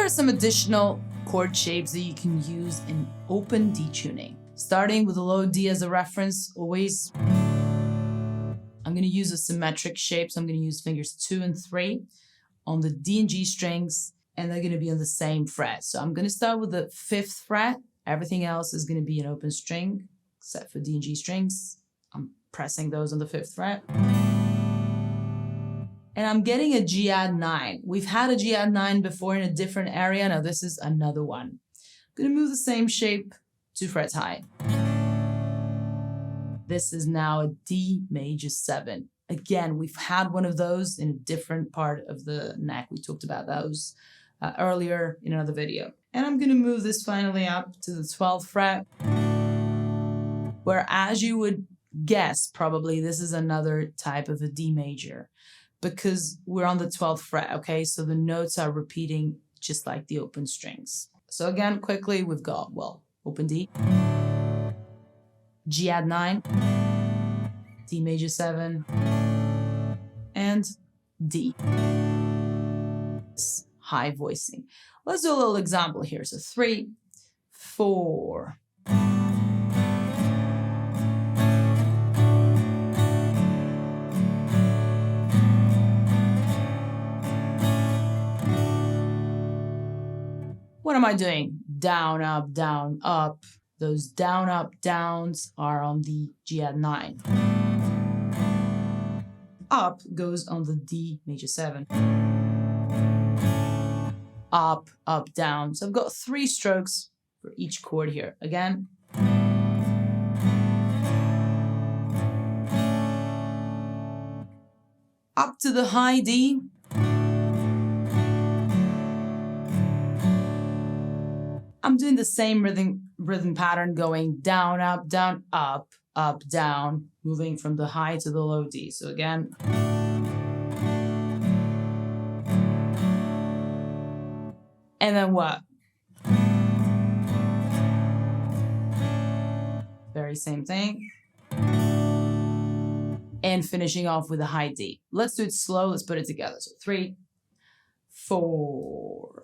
are some additional chord shapes that you can use in open D tuning. Starting with a low D as a reference, always. I'm going to use a symmetric shape, so I'm going to use fingers 2 and 3 on the D and G strings, and they're going to be on the same fret. So I'm going to start with the 5th fret. Everything else is going to be an open string, except for D and G strings. I'm pressing those on the 5th fret. And I'm getting a G add 9. We've had a G add 9 before in a different area. Now this is another one. I'm going to move the same shape 2 frets high. This is now a D major 7. Again, we've had one of those in a different part of the neck. We talked about those earlier in another video. And I'm going to move this finally up to the 12th fret, where, as you would guess, probably this is another type of a D major, because we're on the 12th fret, okay? So the notes are repeating just like the open strings. So again, quickly, we've got, well, open D, G add 9, D major 7, and D. High voicing. Let's do a little example here. So 3, 4. What am I doing? Down, up, down, up. Those down, up, downs are on the G add 9. Up goes on the D major 7. Up, up, down. So I've got 3 strokes for each chord here. Again. Up to the high D. I'm doing the same rhythm pattern, going down, up, down, moving from the high to the low D. So again. And then what? Very same thing. And finishing off with a high D. Let's do it slow. Let's put it together. So 3, 4.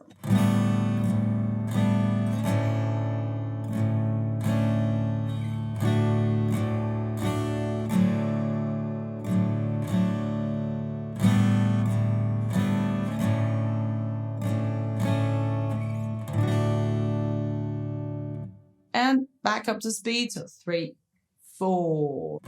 And back up to speed, so 3, 4.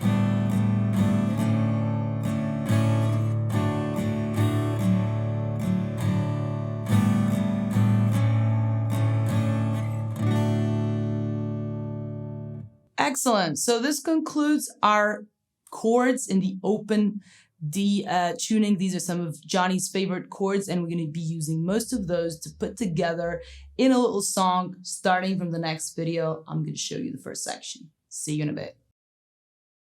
Excellent. So this concludes our chords in the open D tuning. These are some of Joni's favorite chords, and we're going to be using most of those to put together in a little song. Starting from the next video, I'm going to show you the first section. See you in a bit.